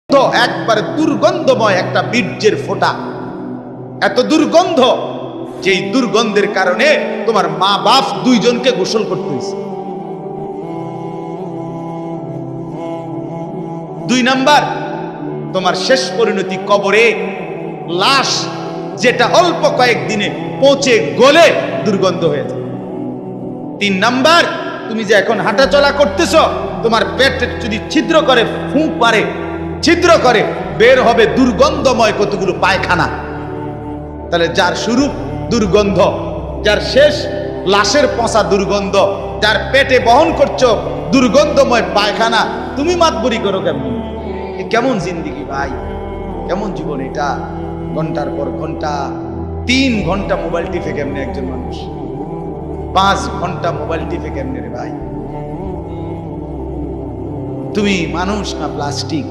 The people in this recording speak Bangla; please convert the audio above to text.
তো একবারে দুর্গন্ধময় একটা বীর্যের ফোঁটা, এত দুর্গন্ধ, যেই দুর্গন্ধের কারণে তোমার মা বাপ দুইজনকে গোসল করতে হয়েছে। 2 নাম্বার, তোমার শেষ পরিণতি কবরে, লাশ যেটা অল্প কয়েকদিনে পচে গলে দুর্গন্ধ হয়ে যায়। 3 নাম্বার, তুমি যে এখন হাঁটা চলা করতেছ, তোমার পেটে যদি ছিদ্র করে, ফুঁক পারে, ছিদ্র করে বের হবে দুর্গন্ধময় কতগুলো পায়খানা। তাহলে যার শুরু দুর্গন্ধ, যার শেষ লাশের পচা দুর্গন্ধ, যার পেটে বহন করছো দুর্গন্ধময় পায়খানা, তুমি মাতবরি করো কেমন? কেমন জিন্দিগি ভাই, কেমন জীবন এটা? ঘন্টার পর ঘন্টা, 3 ঘন্টা মোবাইল টিপে কেমনে একজন মানুষ? 5 ঘন্টা মোবাইল টিপে কেমনে রে ভাই? তুমি মানুষ না প্লাস্টিক?